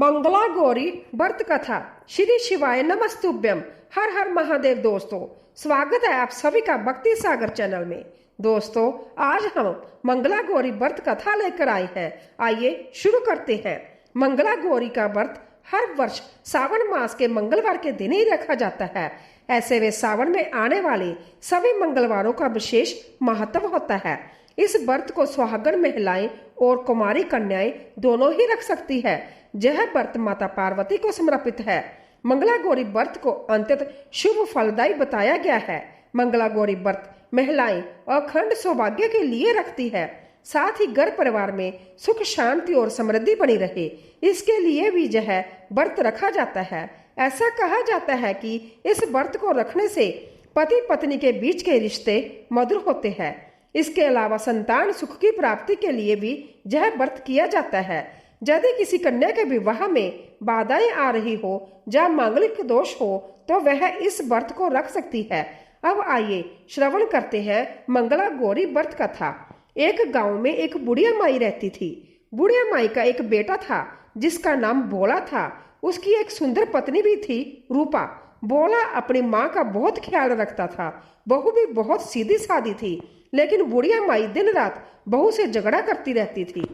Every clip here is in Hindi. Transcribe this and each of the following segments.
मंगला गौरी व्रत कथा। श्री शिवाय नमस्तुभ्यम। हर हर महादेव। दोस्तों, स्वागत है आप सभी का भक्ति सागर चैनल में। दोस्तों, आज हम मंगला गौरी व्रत कथा लेकर आए हैं। आइए शुरू करते हैं। मंगला गौरी का व्रत हर वर्ष सावन मास के मंगलवार के दिन ही रखा जाता है। ऐसे वे सावन में आने वाले सभी मंगलवारों का विशेष महत्व होता है। इस व्रत को सुहागन महिलाएं और कुमारी कन्याएं दोनों ही रख सकती है। यह व्रत माता पार्वती को समर्पित है। मंगला गौरी व्रत को अंत्यतः शुभ फलदायी बताया गया है। मंगला गौरी व्रत महिलाएं अखंड सौभाग्य के लिए रखती है, साथ ही घर परिवार में सुख शांति और समृद्धि बनी रहे, इसके लिए भी यह व्रत रखा जाता है। ऐसा कहा जाता है कि इस व्रत को रखने से पति पत्नी के बीच के रिश्ते मधुर होते हैं। इसके अलावा संतान सुख की प्राप्ति के लिए भी यह व्रत किया जाता है। यदि किसी कन्या के विवाह में बाधाएं आ रही हो या मांगलिक दोष हो तो वह इस व्रत को रख सकती है। अब आइए श्रवण करते हैं मंगला गौरी व्रत कथा। एक गांव में एक बुढ़िया माई रहती थी। बुढ़िया माई का एक बेटा था जिसका नाम भोला था। उसकी एक सुंदर पत्नी भी थी, रूपा। भोला अपनी माँ का बहुत ख्याल रखता था। बहू भी बहुत सीधी सादी थी, लेकिन बुढ़िया माई दिन रात बहू से झगड़ा करती रहती थी।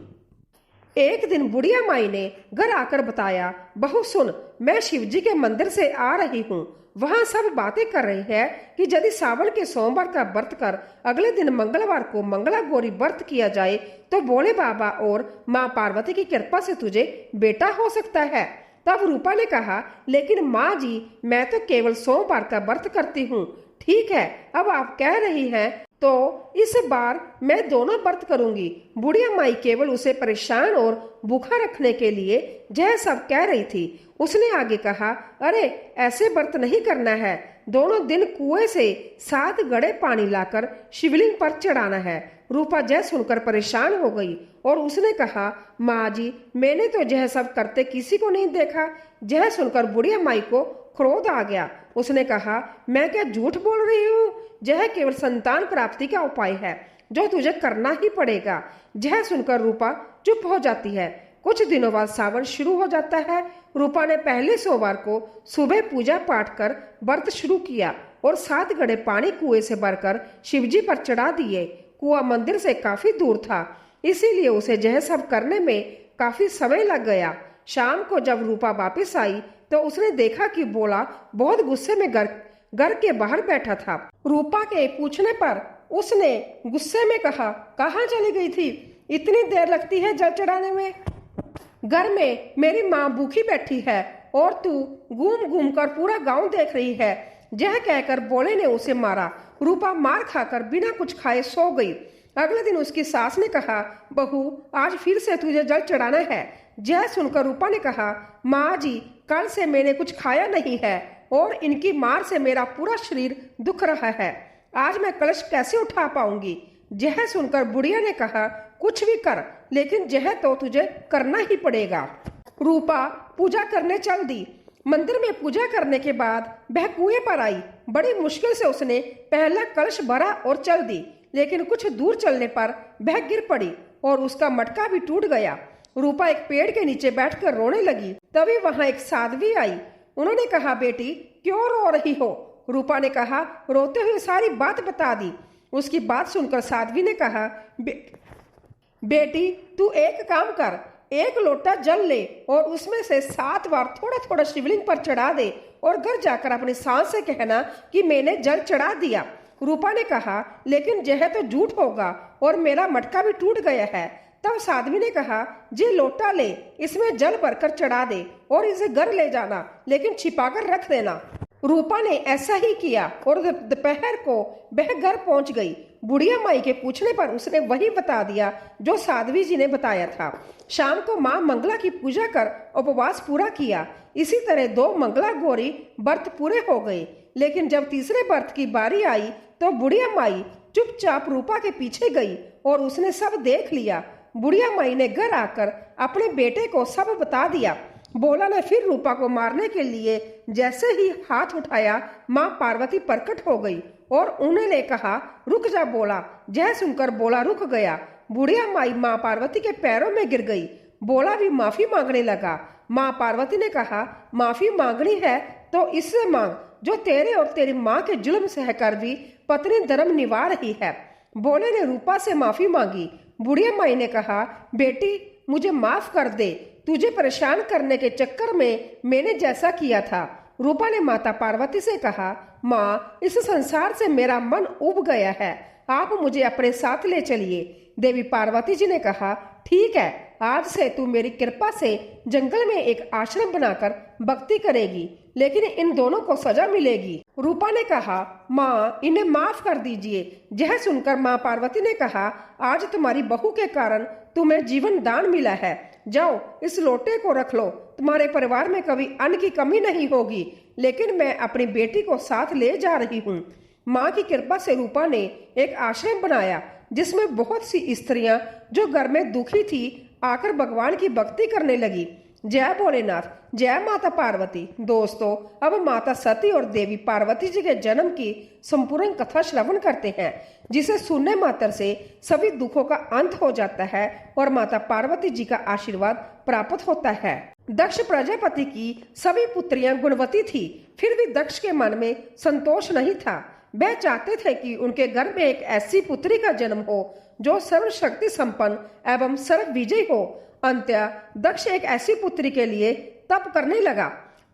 एक दिन बुढ़िया माई ने घर आकर बताया, बहू सुन, मैं शिवजी के मंदिर से आ रही हूँ। वहाँ सब बातें कर रहे हैं कि यदि सावन के सोमवार का व्रत कर अगले दिन मंगलवार को मंगला गौरी व्रत किया जाए तो भोले बाबा और माँ पार्वती की कृपा से तुझे बेटा हो सकता है। तब रूपा ने कहा, लेकिन माँ जी, मैं तो केवल सोमवार का व्रत करती हूँ। ठीक है, अब आप कह रही हैं तो इस बार मैं दोनों व्रत करूंगी। बुढ़िया माई केवल उसे परेशान और भूखा रखने के लिए यह सब कह रही थी। उसने आगे कहा, अरे ऐसे व्रत नहीं करना है। दोनों दिन कुएं से 7 गड़े पानी लाकर शिवलिंग पर चढ़ाना है। रूपा यह सुनकर परेशान हो गई और उसने कहा, माँ जी, मैंने तो यह सब करते किसी को नहीं देखा। यह सुनकर बुढ़िया माई को क्रोध आ गया। उसने कहा, मैं क्या झूठ बोल रही हूँ? यह केवल संतान प्राप्ति का उपाय है जो तुझे करना ही पड़ेगा। यह सुनकर रूपा चुप हो जाती है। कुछ दिनों बाद सावन शुरू हो जाता है। रूपा ने पहले सोमवार को सुबह पूजा पाठ कर व्रत शुरू किया और 7 गड़े पानी कुएं से भरकर शिवजी पर चढ़ा दिए। कुआं मंदिर से काफी दूर था, इसीलिए उसे यह सब करने में काफी समय लग गया। शाम को जब रूपा वापस आई तो उसने देखा कि भोला बहुत गुस्से में घर के बाहर बैठा था। रूपा के पूछने पर उसने गुस्से में कहा, कहाँ चली गई थी? इतनी देर लगती है जल चढ़ाने में? घर में मेरी माँ भूखी बैठी है और तू घूम घूम कर पूरा गांव देख रही है। यह कहकर भोले ने उसे मारा। रूपा मार खाकर बिना कुछ खाए सो गई। अगले दिन उसकी सास ने कहा, बहू, आज फिर से तुझे जल चढ़ाना है। यह सुनकर रूपा ने कहा, माँ जी, कल से मैंने कुछ खाया नहीं है और इनकी मार से मेरा पूरा शरीर दुख रहा है। आज मैं कलश कैसे उठा पाऊंगी? यह सुनकर बुढ़िया ने कहा, कुछ भी कर, लेकिन यह तो तुझे करना ही पड़ेगा। रूपा पूजा करने चल दी। मंदिर में पूजा करने के बाद वह कुएं पर आई। बड़ी मुश्किल से उसने पहला कलश भरा और चल दी, लेकिन कुछ दूर चलने पर वह गिर पड़ी और उसका मटका भी टूट गया। रूपा एक पेड़ के नीचे बैठकर रोने लगी। तभी वहां एक साध्वी आई। उन्होंने कहा, बेटी, क्यों रो रही हो? रूपा ने कहा, रोते हुए सारी बात बता दी। उसकी बात सुनकर साध्वी ने कहा, बेटी, तू एक काम कर, एक लोटा जल ले और उसमें से 7 बार थोड़ा थोड़ा शिवलिंग पर चढ़ा दे और घर जाकर अपनी सास से कहना कि मैंने जल चढ़ा दिया। रूपा ने कहा, लेकिन यह तो झूठ होगा और मेरा मटका भी टूट गया है। तब साध्वी ने कहा, जे लोटा ले, इसमें जल भरकर चढ़ा दे और इसे घर ले जाना, लेकिन छिपाकर रख देना। रूपा ने ऐसा ही किया और दोपहर को वह घर पहुंच गई। बुढ़िया माई के पूछने पर उसने वही बता दिया जो साध्वी जी ने बताया था। शाम को माँ मंगला की पूजा कर उपवास पूरा किया। इसी तरह 2 मंगला गौरी व्रत पूरे हो गए। लेकिन जब तीसरे व्रत की बारी आई तो बुढ़िया माई चुपचाप रूपा के पीछे गई और उसने सब देख लिया। बुढ़िया माई ने घर आकर अपने बेटे को सब बता दिया। भोला ने फिर रूपा को मारने के लिए जैसे ही हाथ उठाया, माँ पार्वती प्रकट हो गई और उन्होंने कहा, रुक जा भोला। यह सुनकर भोला रुक गया। बुढ़िया माई माँ पार्वती के पैरों में गिर गई। भोला भी माफी मांगने लगा। माँ पार्वती ने कहा, माफी मांगनी है तो इससे मांग जो तेरे और तेरी माँ के जुल्म सहकर भी पत्नी धर्म निभा रही है। भोले ने रूपा से माफी मांगी। बुढ़िया माई ने कहा, बेटी मुझे माफ कर दे, तुझे परेशान करने के चक्कर में मैंने जैसा किया था। रूपा ने माता पार्वती से कहा, माँ इस संसार से मेरा मन उब गया है, आप मुझे अपने साथ ले चलिए। देवी पार्वती जी ने कहा, ठीक है, आज से तू मेरी कृपा से जंगल में एक आश्रम बनाकर भक्ति करेगी, लेकिन इन दोनों को सजा मिलेगी। रूपा ने कहा, माँ इन्हें माफ कर दीजिए। यह सुनकर माँ पार्वती ने कहा, आज तुम्हारी बहू के कारण तुम्हें जीवन दान मिला है, जाओ इस लोटे को रख लो, तुम्हारे परिवार में कभी अन्न की कमी नहीं होगी, लेकिन मैं अपनी बेटी को साथ ले जा रही हूँ। माँ की कृपा से रूपा ने एक आश्रम बनाया जिसमें बहुत सी स्त्रियां जो घर में दुखी थी आकर भगवान की भक्ति करने लगी। जय भोलेनाथ, जय माता पार्वती। दोस्तों, अब माता सती और देवी पार्वती जी के जन्म की संपूर्ण कथा श्रवण करते हैं, जिसे सुनने मात्र से सभी दुखों का अंत हो जाता है और माता पार्वती जी का आशीर्वाद प्राप्त होता है। दक्ष प्रजापति की सभी पुत्रियां गुणवती थी, फिर भी दक्ष के मन में संतोष नहीं था। वह चाहते थे कि उनके घर में एक ऐसी पुत्री का जन्म हो जो सर्वशक्ति संपन्न एवं सर्व विजयी हो। अंत्य दक्ष एक ऐसी पुत्री के लिए तप करने लगा।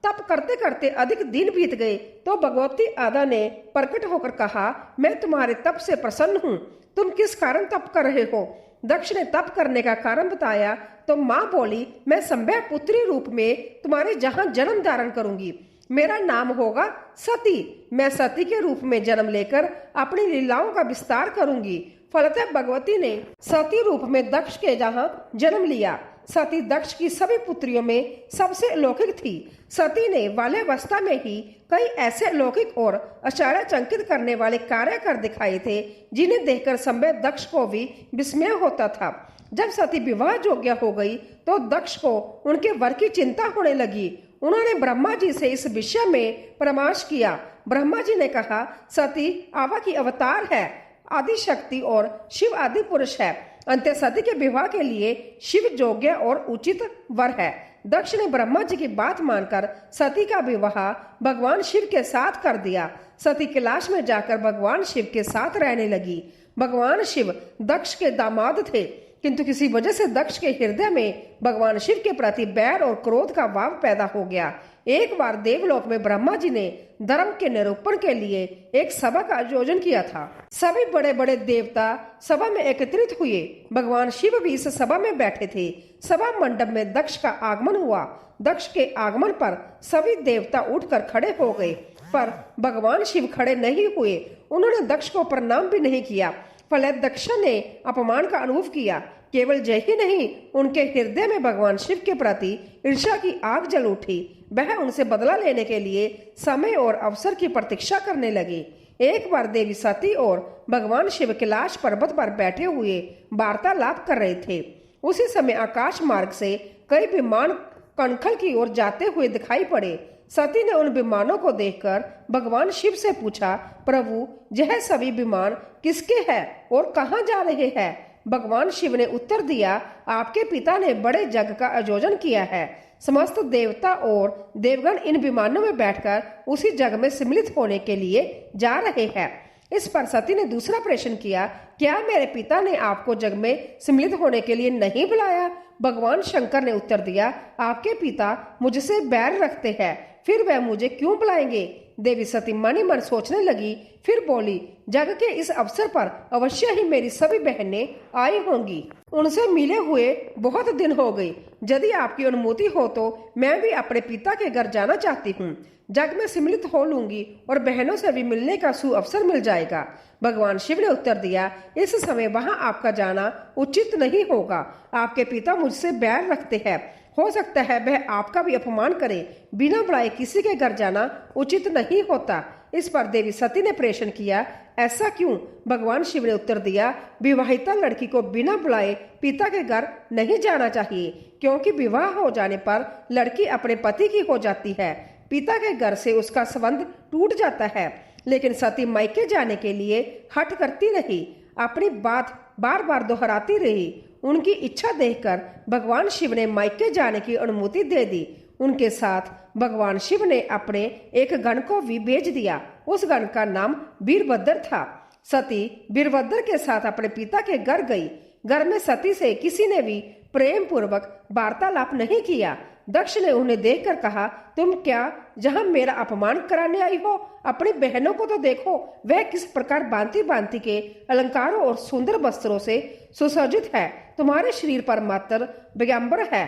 तप करते करते अधिक दिन बीत गए तो भगवती आदा ने प्रकट होकर कहा, मैं तुम्हारे तप से प्रसन्न हूँ, तुम किस कारण तप कर रहे हो? दक्ष ने तप करने का कारण बताया तो माँ बोली, मैं संभव पुत्री रूप में तुम्हारे जहाँ जन्म धारण करूंगी, मेरा नाम होगा सती। मैं सती के रूप में जन्म लेकर अपनी लीलाओं का विस्तार करूंगी। फलतः भगवती ने सती रूप में दक्ष के जहाँ जन्म लिया। सती दक्ष की सभी पुत्रियों में सबसे अलौकिक थी। सती ने बाल्यावस्था में ही कई ऐसे अलौकिक और आश्चर्यचकित करने वाले कार्य कर दिखाए थे जिन्हें देखकर संभव दक्ष को भी विस्मय होता था। जब सती विवाह योग्य हो गई तो दक्ष को उनके वर की चिंता होने लगी। उन्होंने ब्रह्मा जी से इस विषय में परामर्श किया। ब्रह्मा जी ने कहा, सती आवा की अवतार है, आदि शक्ति और शिव आदि पुरुष है। अंत्य सती के विवाह के लिए शिव योग्य और उचित वर है। दक्ष ने ब्रह्मा जी की बात मानकर सती का विवाह भगवान शिव के साथ कर दिया। सती कैलाश में जाकर भगवान शिव के साथ रहने लगी। भगवान शिव दक्ष के दामाद थे, किंतु किसी वजह से दक्ष के हृदय में भगवान शिव के प्रति बैर और क्रोध का भाव पैदा हो गया। एक बार देवलोक में ब्रह्मा जी ने धर्म के निरूपण के लिए एक सभा का आयोजन किया था। सभी बड़े बड़े देवता सभा में एकत्रित हुए। भगवान शिव भी इस सभा में बैठे थे। सभा मंडप में दक्ष का आगमन हुआ। दक्ष के आगमन पर सभी देवता उठकर खड़े हो गए, पर भगवान शिव खड़े नहीं हुए। उन्होंने दक्ष को प्रणाम भी नहीं किया। फलतः दक्ष ने अपमान का अनुभव किया। केवल जय ही नहीं, उनके हृदय में भगवान शिव के प्रति ईर्ष्या की आग जल उठी। वह उनसे बदला लेने के लिए समय और अवसर की प्रतीक्षा करने लगे। एक बार देवी सती और भगवान शिव कैलाश पर्वत पर बैठे हुए वार्तालाप कर रहे थे। उसी समय आकाश मार्ग से कई विमान कनखल की ओर जाते हुए दिखाई पड़े। सती ने उन विमानों को देखकर भगवान शिव से पूछा, प्रभु यह सभी विमान किसके हैं और कहाँ जा रहे हैं? भगवान शिव ने उत्तर दिया, आपके पिता ने बड़े जग का आयोजन किया है। समस्त देवता और देवगण इन विमानों में बैठकर उसी जग में सम्मिलित होने के लिए जा रहे हैं। इस पर सती ने दूसरा प्रश्न किया, क्या मेरे पिता ने आपको जग में सम्मिलित होने के लिए नहीं बुलाया? भगवान शंकर ने उत्तर दिया, आपके पिता मुझसे बैर रखते हैं, फिर वह मुझे क्यों बुलाएंगे? देवी सती मन ही मन सोचने लगी, फिर बोली, जग के इस अवसर पर अवश्य ही मेरी सभी बहनें आई होंगी। उनसे मिले हुए बहुत दिन हो गए। यदि आपकी अनुमति हो तो मैं भी अपने पिता के घर जाना चाहती हूँ। जग में सम्मिलित हो लूंगी और बहनों से भी मिलने का सुअवसर मिल जाएगा। भगवान शिव ने उत्तर दिया, इस समय वहां आपका जाना उचित नहीं होगा। आपके पिता मुझसे बैर रखते हैं, हो सकता है वह आपका भी अपमान करे। बिना बुलाए किसी के घर जाना उचित नहीं होता। इस पर देवी सती ने प्रश्न किया, ऐसा क्यों? भगवान शिव ने उत्तर दिया, विवाहिता लड़की को बिना बुलाए पिता के घर नहीं जाना चाहिए, क्योंकि विवाह हो जाने पर लड़की अपने पति की हो जाती है। पिता के घर से उसका संबंध टूट जाता है। लेकिन सती मायके जाने के लिए हठ करती रही, अपनी बात बार बार दोहराती रही। उनकी इच्छा देखकर भगवान शिव ने मायके जाने की अनुमति दे दी। उनके साथ भगवान शिव ने अपने एक गण को भी भेज दिया। उस गण का नाम वीरभद्र था। सती वीरभद्र के साथ अपने पिता के घर गई। घर में सती से किसी ने भी प्रेम पूर्वक वार्तालाप नहीं किया। दक्ष ने उन्हें देखकर कहा, तुम क्या जहां मेरा अपमान कराने आई हो? अपनी बहनों को तो देखो, वह किस प्रकार भांति भांति के अलंकारों और सुंदर वस्त्रों से सुसज्जित है। तुम्हारे शरीर पर मात्र दिगंबर है।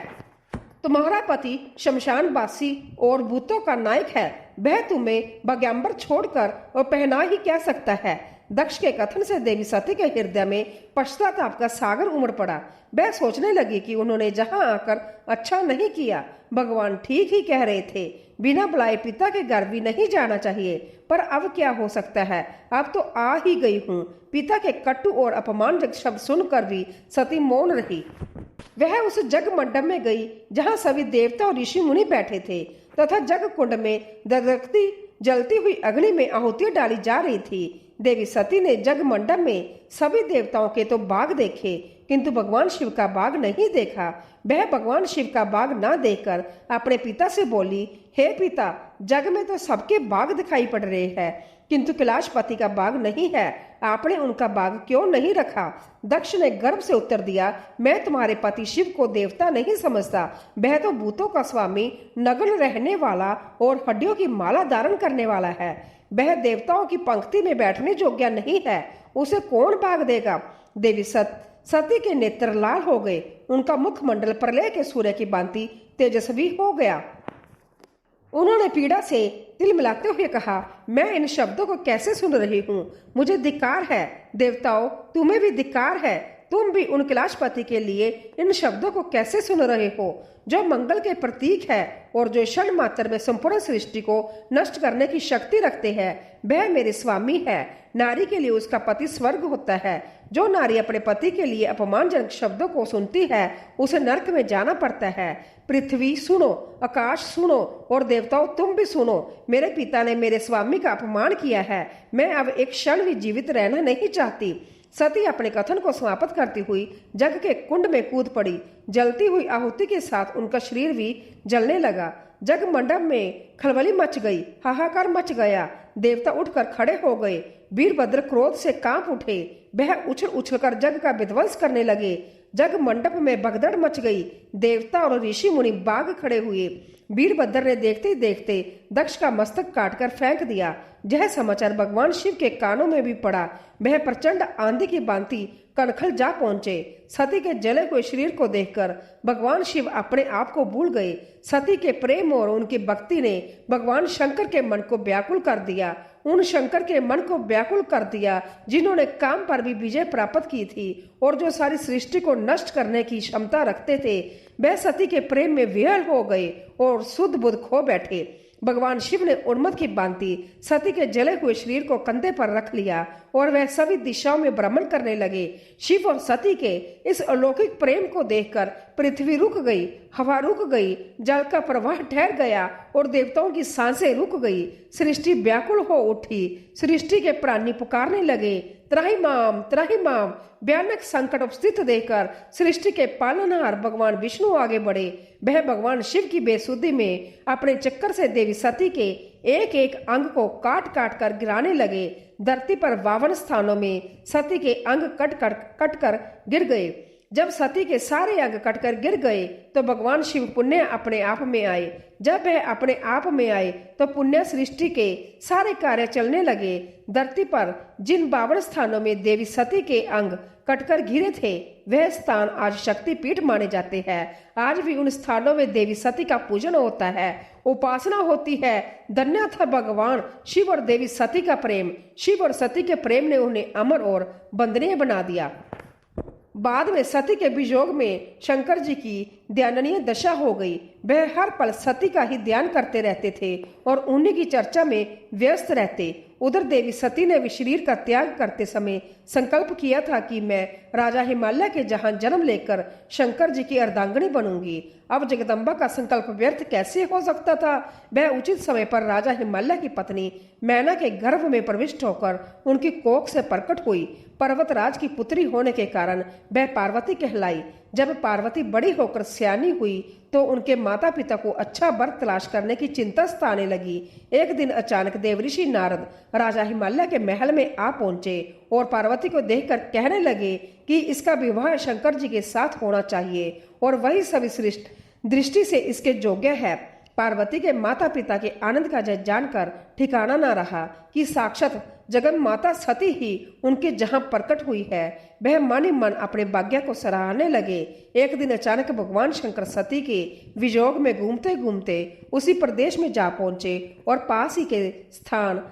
तुम्हारा पति शमशानवासी और भूतों का नायक है। वह तुम्हें दिगंबर छोड़कर और पहना ही क्या सकता है। दक्ष के कथन से देवी सती के हृदय में पश्चाताप का सागर उमड़ पड़ा। वह सोचने लगी कि उन्होंने जहां आकर अच्छा नहीं किया। भगवान ठीक ही कह रहे थे, बिना बुलाए पिता के घर भी नहीं जाना चाहिए। पर अब क्या हो सकता है, अब तो आ ही गई हूँ। पिता के कटु और अपमानजनक शब्द सुनकर भी सती मौन रही। वह उस जग मंडप में गई जहाँ सभी देवता और ऋषि मुनि बैठे थे तथा जग कुंड में दगदगती जलती हुई अग्नि में आहुतियां डाली जा रही थी। देवी सती ने जग मंडप में सभी देवताओं के तो बाग देखे, किंतु भगवान शिव का बाग नहीं देखा। वह भगवान शिव का बाग न देखकर अपने पिता से बोली, हे पिता, जग में तो सबके बाग दिखाई पड़ रहे हैं, किंतु कैलाशपति का बाग नहीं है। आपने उनका बाग क्यों नहीं रखा? दक्ष ने गर्व से उत्तर दिया, मैं तुम्हारे पति शिव को देवता नहीं समझता। वह तो भूतों का स्वामी, नग्न रहने वाला और हड्डियों की माला धारण करने वाला है। वह देवताओं की पंक्ति में बैठने योग्य नहीं है। उसे कौन भाग देगा? देवी सती के नेत्र लाल हो गए। उनका मुखमंडल प्रलय के सूर्य की भांति तेजस्वी हो गया। उन्होंने पीड़ा से तिल मिलाते हुए कहा, मैं इन शब्दों को कैसे सुन रही हूँ? मुझे धिक्कार है। देवताओं, तुम्हें भी धिक्कार है। तुम भी उन कैलाशपति के लिए इन शब्दों को कैसे सुन रहे हो, जो मंगल के प्रतीक है और जो क्षण मात्र में संपूर्ण सृष्टि को नष्ट करने की शक्ति रखते हैं। वह मेरे स्वामी है। नारी के लिए उसका पति स्वर्ग होता है। जो नारी अपने पति के लिए अपमानजनक शब्दों को सुनती है, उसे नरक में जाना पड़ता है। पृथ्वी सुनो, आकाश सुनो और देवताओं तुम भी सुनो। मेरे पिता ने मेरे स्वामी का अपमान किया है। मैं अब एक क्षण भी जीवित रहना नहीं चाहती। सती अपने कथन को समाप्त करती हुई जग के कुंड में कूद पड़ी। जलती हुई आहुति के साथ उनका शरीर भी जलने लगा। जग मंडप में खलबली मच गई, हाहाकार मच गया। देवता उठकर खड़े हो गए। वीरभद्र क्रोध से कांप उठे। वह उछल उछलकर जग का विध्वंस करने लगे। जग मंडप में भगदड़ मच गई। देवता और ऋषि मुनि बाग खड़े हुए। वीरभद्र ने देखते ही देखते दक्ष का मस्तक काटकर फेंक दिया। यह समाचार भगवान शिव के कानों में भी पड़ा। वह प्रचंड आंधी की भांति कनखल जा पहुंचे। सती के जले हुए शरीर को देखकर भगवान शिव अपने आप को भूल गए। सती के प्रेम और उनकी भक्ति ने भगवान शंकर के मन को व्याकुल कर दिया। उन शंकर के मन को व्याकुल कर दिया जिन्होंने काम पर भी विजय प्राप्त की थी और जो सारी सृष्टि को नष्ट करने की क्षमता रखते थे। वह सती के प्रेम में विह्वल हो गए और शुद्ध बुद्ध खो बैठे। भगवान शिव ने उन्मत्त की भांति सती के जले हुए शरीर को कंधे पर रख लिया और वह सभी दिशाओं में भ्रमण करने लगे। शिव और सती के इस अलौकिक प्रेम को देखकर पृथ्वी रुक गई, हवा रुक गई, जल का प्रवाह ठहर गया और देवताओं की सांसें रुक गई। सृष्टि व्याकुल हो उठी। सृष्टि के प्राणी पुकारने लगे, त्राहि माम, त्राहि माम। भयानक संकट उपस्थित देखकर सृष्टि के पालनहार भगवान विष्णु आगे बढ़े। वह भगवान शिव की बेसुधी में अपने चक्कर से देवी सती के एक एक अंग को काट काट कर गिराने लगे। धरती पर 52 स्थानों में सती के अंग कट कर गिर गए। जब सती के सारे अंग कटकर गिर गए तो भगवान शिव पुण्य अपने आप में आए। जब वह अपने आप में आए तो पुण्य सृष्टि के सारे कार्य चलने लगे। धरती पर जिन 52 स्थानों में देवी सती के अंग कटकर गिरे थे, वह स्थान आज शक्तिपीठ माने जाते हैं। आज भी उन स्थानों में देवी सती का पूजन होता है, उपासना होती है। धन्य था भगवान शिव और देवी सती का प्रेम। शिव और सती के प्रेम ने उन्हें अमर और वंदनीय बना दिया। बाद में सती के वियोग में शंकर जी की ध्याननीय दशा हो गई। वह हर पल सती का ही ध्यान करते रहते थे और उन्हीं की चर्चा में व्यस्त रहते। उधर देवी सती ने शरीर का त्याग करते समय संकल्प किया था कि मैं राजा हिमालय के जहां जन्म लेकर शंकर जी की अर्धांगिनी बनूंगी। अब जगदम्बा का संकल्प व्यर्थ कैसे हो सकता था। वह उचित समय पर राजा हिमालय की पत्नी मैना के गर्भ में प्रविष्ट होकर उनकी कोख से प्रकट हुई। पर्वतराज की पुत्री होने के कारण वह पार्वती कहलाई। जब पार्वती बड़ी होकर सयानी हुई तो उनके माता पिता को अच्छा वर तलाश करने की चिंता सताने लगी। एक दिन अचानक देवऋषि नारद राजा हिमालय के महल में आ पहुंचे और पार्वती को देखकर कहने लगे कि इसका विवाह शंकर जी के साथ होना चाहिए और वही सर्वश्रेष्ठ दृष्टि से इसके योग्य है। पार्वती के माता पिता के आनंद का जय जानकर ठिकाना न रहा कि साक्षात जगन माता सती ही उनके जहां प्रकट हुई है। वह मन ही मन अपने भाग्य को सराहने लगे। एक दिन अचानक भगवान शंकर सती के वियोग में घूमते घूमते उसी प्रदेश में जा पहुंचे और पास ही के स्थान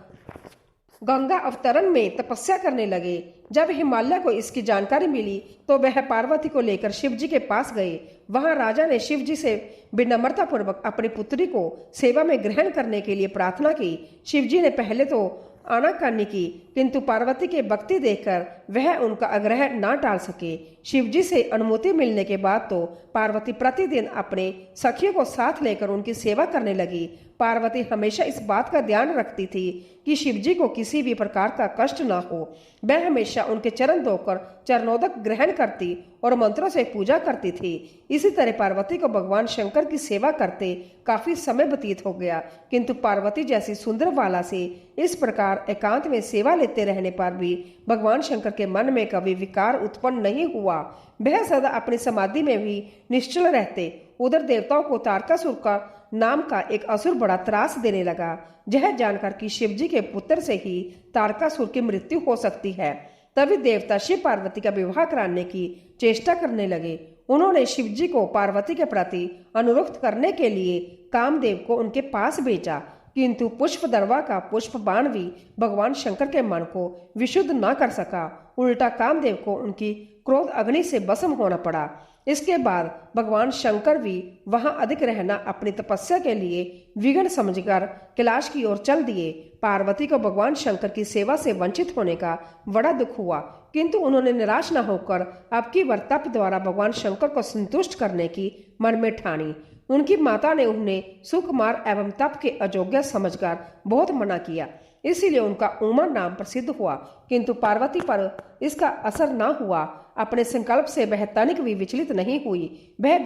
गंगा अवतरण में तपस्या करने लगे। जब हिमालय को इसकी जानकारी मिली तो वह पार्वती को लेकर शिव जी के पास गए। वहां राजा ने शिव जी से विनम्रता पूर्वक अपनी पुत्री को सेवा में ग्रहण करने के लिए प्रार्थना की। शिव जी ने पहले तो आनाकानी की, किंतु पार्वती के भक्ति देखकर वह उनका आग्रह ना टाल सके। शिव जी से अनुमति मिलने के बाद तो पार्वती प्रतिदिन अपने सखियों को साथ लेकर उनकी सेवा करने लगी। पार्वती हमेशा इस बात का ध्यान रखती थी कि शिव जी को किसी भी प्रकार का कष्ट ना हो। वह हमेशा उनके चरण धोकर चरणोदक ग्रहण करती और मंत्रों से पूजा करती थी। इसी तरह पार्वती को भगवान शंकर की सेवा करते काफी समय व्यतीत हो गया, किंतु पार्वती जैसी सुंदर वाला से इस प्रकार एकांत में सेवा लेते रहने पर भी भगवान शंकर के मन में कभी विकार उत्पन्न नहीं हुआ। वह सदा अपनी समाधि में भी निश्चल रहते। उधर देवताओं को तारकासुर का नाम का एक असुर बड़ा त्रास देने लगा। यह जानकर कि शिव जी के पुत्र से ही तारकासुर की मृत्यु हो सकती है, तभी देवता शिव पार्वती का विवाह कराने की चेष्टा करने लगे। उन्होंने शिव जी को पार्वती के प्रति अनुरक्त करने के लिए कामदेव को उनके पास भेजा, किंतु पुष्पदर्वा का पुष्प बाण भी भगवान शंकर के मन को विशुद्ध न कर सका। उल्टा कामदेव को उनकी क्रोध अग्नि से भस्म होना पड़ा। इसके बाद भगवान शंकर भी वहां अधिक रहना अपनी तपस्या के लिए विघ्न समझकर कैलाश की ओर चल दिए। पार्वती को भगवान शंकर की सेवा से वंचित होने का बड़ा दुख हुआ, किंतु उन्होंने निराश न होकर अब की बार तप द्वारा भगवान शंकर को संतुष्ट करने की मन में ठानी। उनकी माता ने उन्हें सुकुमार एवं तप के अयोग्य समझकर बहुत मना किया, इसीलिए उनका उमा नाम प्रसिद्ध हुआ, किंतु पार्वती पर इसका असर न हुआ। अपने संकल्प से वह तनिक भी विचलित नहीं हुई। वह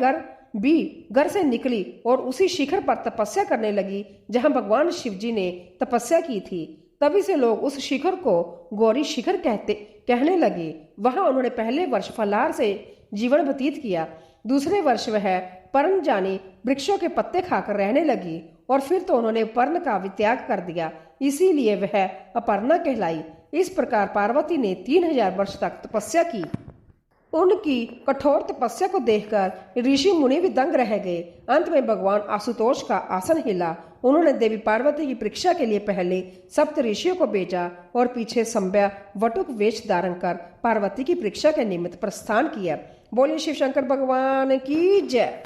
घर से निकली और उसी शिखर पर तपस्या करने लगी जहां भगवान शिव जी ने तपस्या की थी। तभी से लोग उस शिखर को गौरी शिखर कहने लगे। वहां उन्होंने पहले वर्ष फलाहार से जीवन व्यतीत किया, दूसरे वर्ष वह पर्ण जाने वृक्षों के पत्ते खाकर रहने लगी और फिर तो उन्होंने पर्ण का वित्याग कर दिया, इसीलिए वह अपर्णा कहलाई। इस प्रकार पार्वती ने 3000 वर्ष तक तपस्या की। उनकी कठोर तपस्या को देखकर ऋषि मुनि भी दंग रह गए। अंत में भगवान आशुतोष का आसन हिला। उन्होंने देवी पार्वती की परीक्षा के लिए पहले सप्त ऋषियों को भेजा और पीछे संभ्या वटुक वेश धारण कर पार्वती की परीक्षा के निमित्त प्रस्थान किया। बोलिए शिव शंकर भगवान की जय।